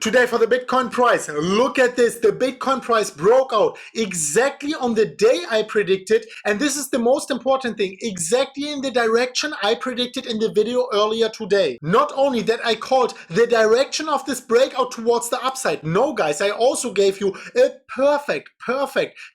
Today for the Bitcoin price, look at this. The Bitcoin price broke out exactly on the day I predicted, and this is the most important thing, exactly in the direction I predicted in the video earlier today. Not only that, I called the direction of this breakout towards the upside. No guys, I also gave you a perfect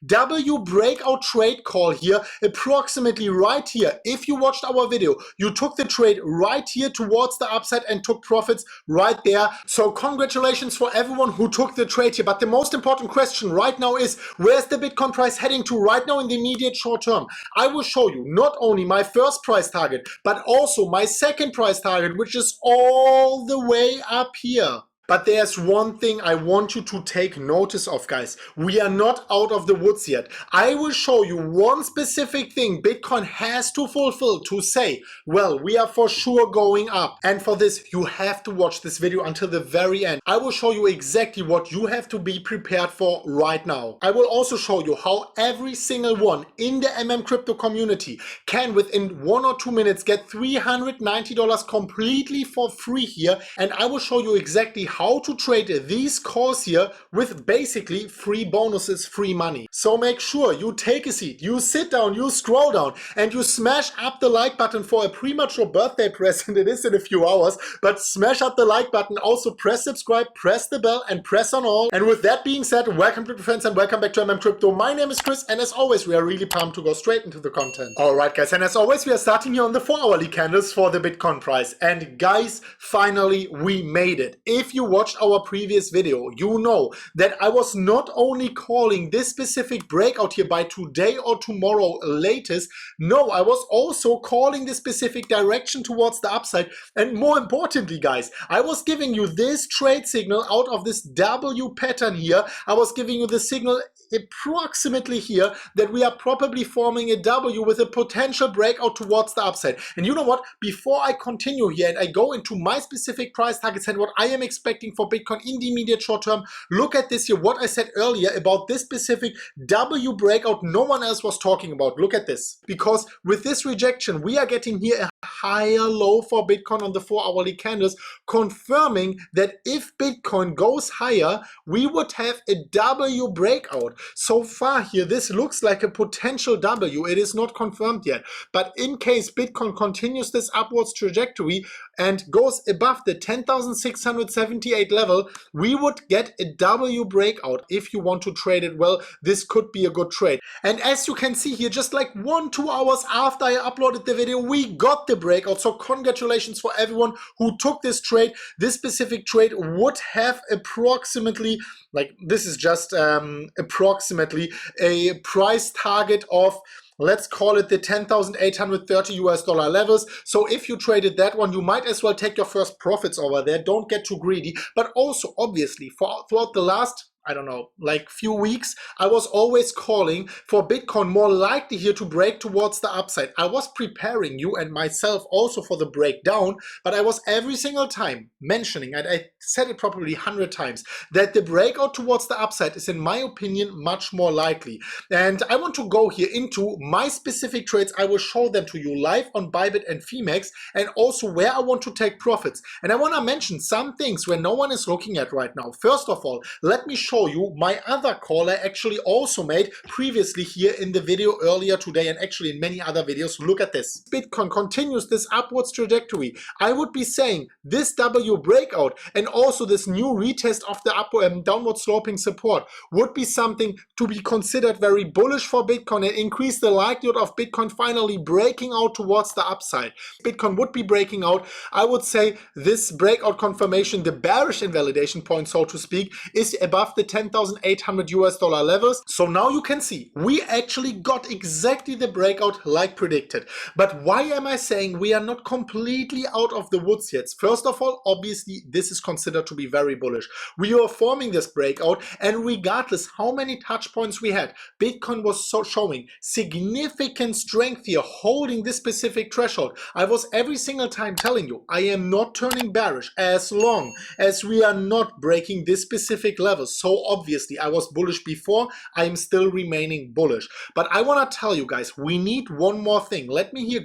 W breakout trade call here, approximately right here. If you watched our video, you took the trade right here towards the upside and took profits right there. So congratulations for everyone who took the trade here. But the most important question right now is, where's the Bitcoin price heading to right now in the immediate short term? I will show you not only my first price target, but also my second price target, which is all the way up here. But there's one thing I want you to take notice of, guys. We are not out of the woods yet. I will show you one specific thing Bitcoin has to fulfill to say, well, we are for sure going up. And for this, you have to watch this video until the very end. I will show you exactly what you have to be prepared for right now. I will also show you how every single one in the MMCrypto community can within 1 or 2 minutes get $390 completely for free here. And I will show you exactly how to trade these calls here with basically free bonuses, free money. So make sure you take a seat, you sit down, you scroll down, and you smash up the like button for a premature birthday present. It is in a few hours, but smash up the like button. Also press subscribe, press the bell, and press on all. And with that being said, welcome to the friends and welcome back to MMCrypto. My name is Chris, and as always, we are really pumped to go straight into the content. Alright guys, and as always, we are starting here on the 4-hourly candles for the Bitcoin price. And guys, finally we made it. If you watched our previous video, you know that I was not only calling this specific breakout here by today or tomorrow latest, no, I was also calling the specific direction towards the upside. And more importantly, guys, I was giving you this trade signal out of this W pattern here. I was giving you the signal approximately here that we are probably forming a W with a potential breakout towards the upside. And you know what? Before I continue here and I go into my specific price targets and what I am expecting for Bitcoin in the immediate short term, look at this here, what I said earlier about this specific W breakout no one else was talking about. Look at this. Because with this rejection, we are getting here a higher low for Bitcoin on the 4-hourly candles, confirming that if Bitcoin goes higher, we would have a W breakout. So far here, this looks like a potential W. It is not confirmed yet. But in case Bitcoin continues this upwards trajectory and goes above the 10,678 level, we would get a W breakout. If you want to trade it well, this could be a good trade. And as you can see here, just like 1-2 hours after I uploaded the video, we got the breakout. So congratulations for everyone who took this trade. This specific trade would have approximately, like this is just approximately a price target of, let's call it the 10,830 US dollar levels. So if you traded that one, you might as well take your first profits over there. Don't get too greedy. But also, obviously, throughout the last, I don't know, like few weeks, I was always calling for Bitcoin more likely here to break towards the upside. I was preparing you and myself also for the breakdown, but I was every single time mentioning, and I said it probably 100 times, that the breakout towards the upside is, in my opinion, much more likely. And I want to go here into my specific trades. I will show them to you live on Bybit and Phemex, and also where I want to take profits. And I want to mention some things where no one is looking at right now. First of all, let me show you my other call I actually also made previously here in the video earlier today, and actually in many other videos. Look at this. Bitcoin continues this upwards trajectory. I would be saying this W breakout and also this new retest of the upward downward sloping support would be something to be considered very bullish for Bitcoin and increase the likelihood of Bitcoin finally breaking out towards the upside. Bitcoin would be breaking out. I would say this breakout confirmation, the bearish invalidation point, so to speak, is above the 10,800 US dollar levels. So now you can see we actually got exactly the breakout like predicted. But why am I saying we are not completely out of the woods yet? First of all, obviously this is considered to be very bullish. We are forming this breakout, and regardless how many touch points we had, Bitcoin was showing significant strength here, holding this specific threshold. I was every single time telling you I am not turning bearish as long as we are not breaking this specific level. So So obviously I was bullish before, I am still remaining bullish. But I want to tell you guys, we need one more thing. Let me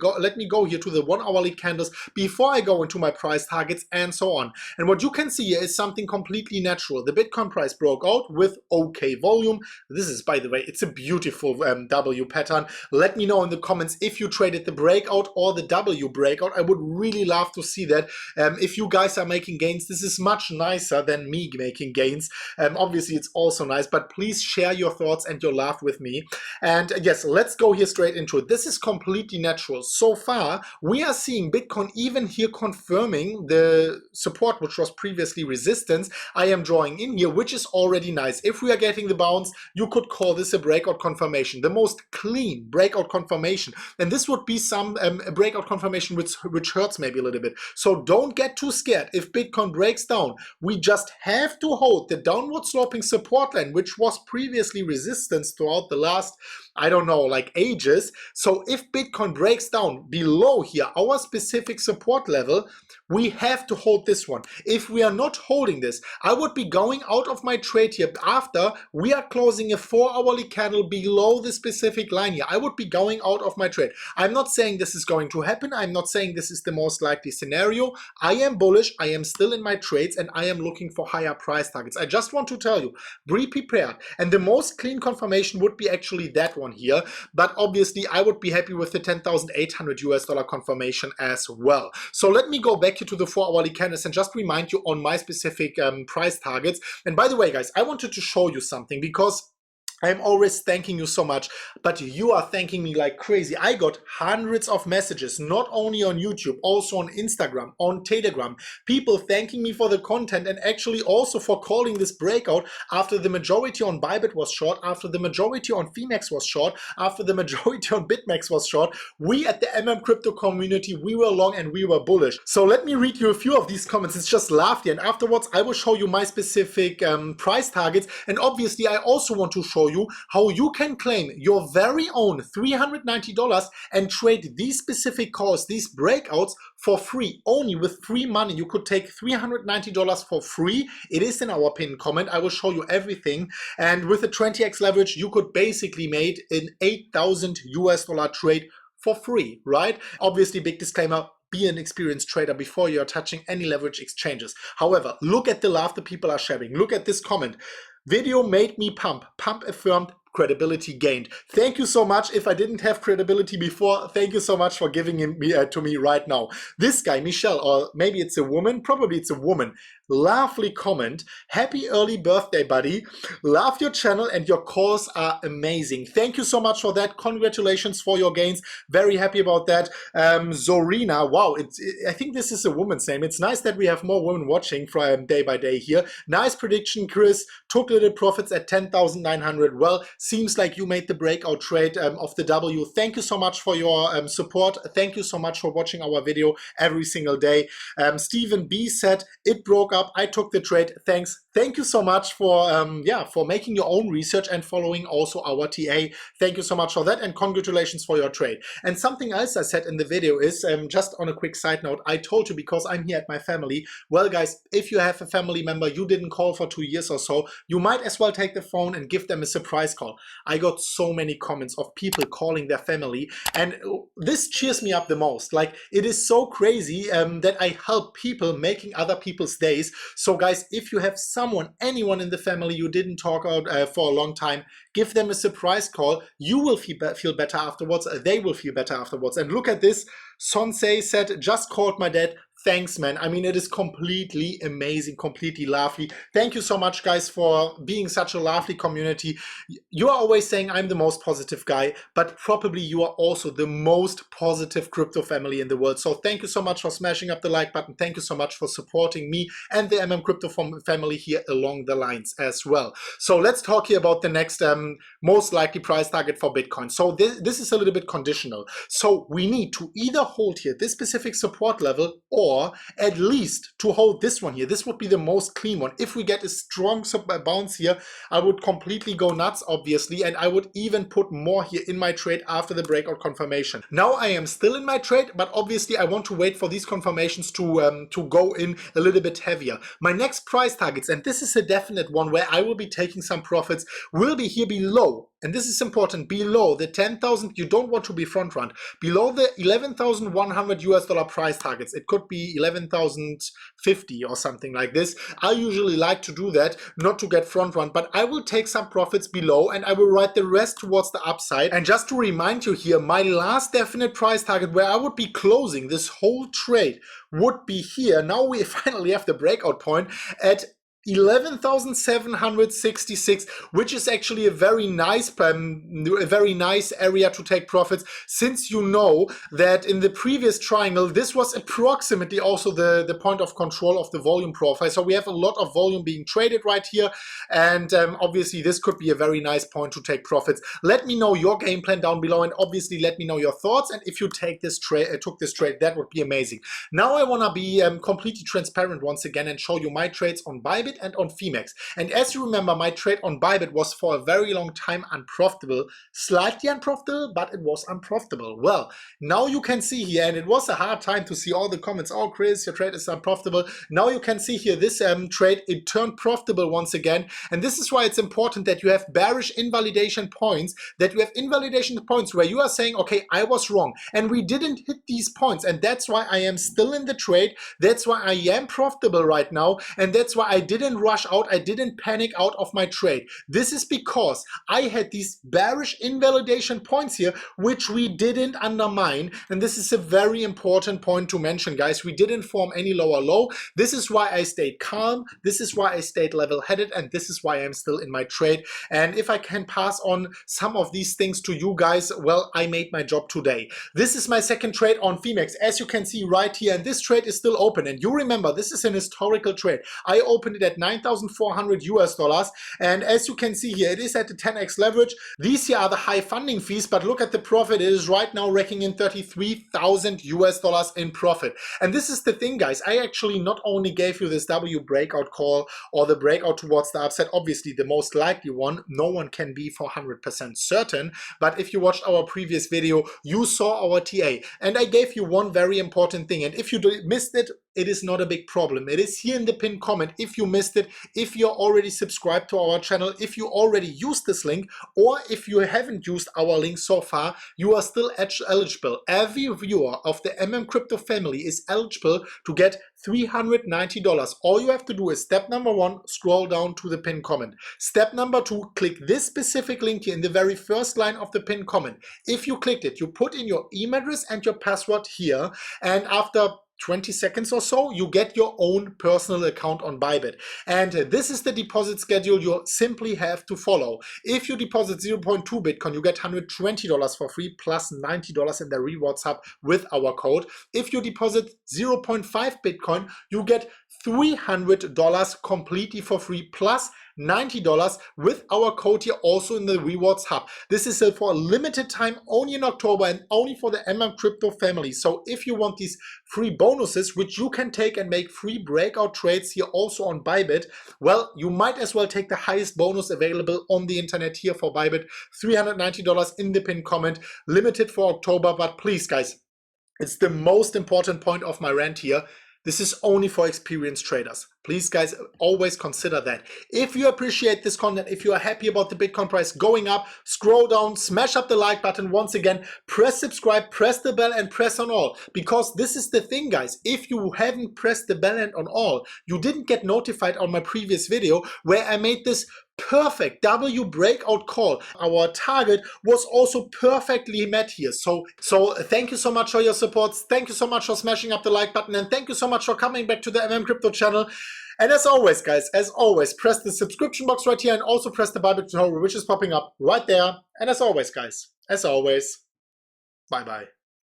go here to the 1 hourly candles before I go into my price targets and so on. And what you can see here is something completely natural. The Bitcoin price broke out with okay volume. This is, by the way, it's a beautiful W pattern. Let me know in the comments if you traded the breakout or the W breakout. I would really love to see that. If you guys are making gains, this is much nicer than me making gains. Obviously, it's also nice, but please share your thoughts and your laugh with me. And yes, let's go here straight into it. This is completely natural. So far, we are seeing Bitcoin even here confirming the support, which was previously resistance. I am drawing in here, which is already nice. If we are getting the bounce, you could call this a breakout confirmation, the most clean breakout confirmation. And this would be some breakout confirmation which hurts maybe a little bit. So don't get too scared. If Bitcoin breaks down, we just have to hold the downward sloping support line, which was previously resistance throughout the last, I don't know, like ages. So if Bitcoin breaks down below here, our specific support level, we have to hold this one. If we are not holding this, I would be going out of my trade here after we are closing a 4 hourly candle below the specific line here. I would be going out of my trade. I'm not saying this is going to happen. I'm not saying this is the most likely scenario. I am bullish. I am still in my trades and I am looking for higher price targets. I just want to tell you, be prepared. And the most clean confirmation would be actually that one here. But obviously I would be happy with the 10,800 US dollar confirmation as well. So let me go back to the 4 hourly candles and just remind you on my specific price targets. And by the way, guys, I wanted to show you something because I'm always thanking you so much, but you are thanking me like crazy. I got hundreds of messages, not only on YouTube, also on Instagram, on Telegram, people thanking me for the content and actually also for calling this breakout after the majority on Bybit was short, after the majority on Phoenix was short, after the majority on BitMEX was short. We at the MMCrypto community, we were long and we were bullish. So let me read you a few of these comments. It's just laughter. And afterwards, I will show you my specific price targets. And obviously, I also want to show you how you can claim your very own $390 and trade these specific calls, these breakouts for free, only with free money. You could take $390 for free. It is in our pinned comment. I will show you everything. And with a 20x leverage, you could basically make an 8,000 US dollar trade for free, right? Obviously, big disclaimer, be an experienced trader before you are touching any leverage exchanges. However, look at the love the people are sharing. Look at this comment. Video made me pump. Pump affirmed, credibility gained. Thank you so much. If I didn't have credibility before, thank you so much for giving him to me right now. This guy, Michelle, or maybe it's a woman, probably it's a woman. Lovely comment. Happy early birthday, buddy. Love your channel and your calls are amazing. Thank you so much for that. Congratulations for your gains. Very happy about that. Zorina, wow, I think this is a woman's name. It's nice that we have more women watching from day by day here. Nice prediction, Chris. Took little profits at 10,900. Well, seems like you made the breakout trade of the W. Thank you so much for your support. Thank you so much for watching our video every single day. Stephen B said, it broke up. I took the trade. Thanks. Thank you so much for for making your own research and following also our TA. Thank you so much for that and congratulations for your trade. And something else I said in the video is, just on a quick side note, I told you because I'm here at my family. Well, guys, if you have a family member you didn't call for 2 years or so, you might as well take the phone and give them a surprise call. I got so many comments of people calling their family and this cheers me up the most. Like, it is so crazy that I help people making other people's days. So guys, if you have anyone in the family you didn't talk about for a long time, give them a surprise call. You will feel better afterwards. They will feel better afterwards. And look at this. Sonsei said, just called my dad. Thanks, man. I mean, it is completely amazing, completely lovely. Thank you so much, guys, for being such a lovely community. You are always saying I'm the most positive guy, but probably you are also the most positive crypto family in the world. So thank you so much for smashing up the like button. Thank you so much for supporting me and the MMCrypto family here along the lines as well. So let's talk here about the next most likely price target for Bitcoin. So this is a little bit conditional. So we need to either hold here this specific support level or or at least to hold this one here. This would be the most clean one. If we get a strong bounce here, I would completely go nuts, obviously, and I would even put more here in my trade after the breakout confirmation. Now I am still in my trade, but obviously I want to wait for these confirmations to go in a little bit heavier. My next price targets, and this is a definite one where I will be taking some profits, will be here below, and this is important, below the 10,000. You don't want to be front run, below the 11,100 US dollar price targets. It could be 11,050 or something like this. I usually like to do that, not to get front run, but I will take some profits below and I will ride the rest towards the upside. And just to remind you here, my last definite price target where I would be closing this whole trade would be here. Now we finally have the breakout point at 11,766, which is actually a very nice area to take profits, since you know that in the previous triangle this was approximately also the point of control of the volume profile. So we have a lot of volume being traded right here, and obviously this could be a very nice point to take profits. Let me know your game plan down below, and obviously let me know your thoughts, and if you take this trade, took this trade, that would be amazing. Now I want to be completely transparent once again and show you my trades on Bybit and on Phemex. And as you remember, my trade on Bybit was for a very long time unprofitable, slightly unprofitable, but it was unprofitable. Well, now you can see here, and it was a hard time to see all the comments, oh Chris, your trade is unprofitable. Now you can see here this trade, it turned profitable once again, and this is why it's important that you have bearish invalidation points, that you have invalidation points where you are saying, okay, I was wrong and we didn't hit these points, and that's why I am still in the trade, that's why I am profitable right now, and that's why I didn't rush out, I didn't panic out of my trade. This is because I had these bearish invalidation points here, which we didn't undermine, and this is a very important point to mention, guys. We didn't form any lower low. This is why I stayed calm, this is why I stayed level-headed, and this is why I'm still in my trade. And if I can pass on some of these things to you guys, well, I made my job today. This is my second trade on Phemex, as you can see right here, and this trade is still open. And you remember, this is an historical trade. I opened it at 9,400 US dollars, and as you can see here, it is at the 10x leverage. These here are the high funding fees, but look at the profit. It is right now raking in 33,000 US dollars in profit. And this is the thing, guys. I actually not only gave you this W breakout call or the breakout towards the upside, obviously the most likely one. No one can be 400% certain, but if you watched our previous video, you saw our TA, and I gave you one very important thing. And if you missed it, it is not a big problem. It is here in the pinned comment if you missed it, if you're already subscribed to our channel, if you already used this link, or if you haven't used our link so far, you are still eligible. Every viewer of the MMCrypto family is eligible to get $390. All you have to do is step number 1, scroll down to the pinned comment. Step number 2, click this specific link here in the very first line of the pinned comment. If you clicked it, you put in your email address and your password here, and after 20 seconds or so, you get your own personal account on Bybit. And this is the deposit schedule you simply have to follow. If you deposit 0.2 Bitcoin, you get $120 for free plus $90 in the rewards hub with our code. If you deposit 0.5 Bitcoin, you get $300 completely for free plus $90 with our code here also in the rewards hub. This is for a limited time, only in October and only for the MMCrypto family. So if you want these free bonuses, which you can take and make free breakout trades here also on Bybit, well, you might as well take the highest bonus available on the internet here for Bybit, $390 in the pinned comment, limited for October. But please, guys, it's the most important point of my rant here. This is only for experienced traders. Please, guys, always consider that. If you appreciate this content, if you are happy about the Bitcoin price going up, scroll down, smash up the like button once again, press subscribe, press the bell, and press on all. Because this is the thing, guys. If you haven't pressed the bell and on all, you didn't get notified on my previous video where I made this perfect W breakout call. Our target was also perfectly met here. So thank you so much for your support. Thank you so much for smashing up the like button, and thank you so much for coming back to the MMCrypto channel. And as always, guys, as always, press the subscription box right here and also press the Bybit tutorial, which is popping up right there. And as always, guys, as always, bye-bye.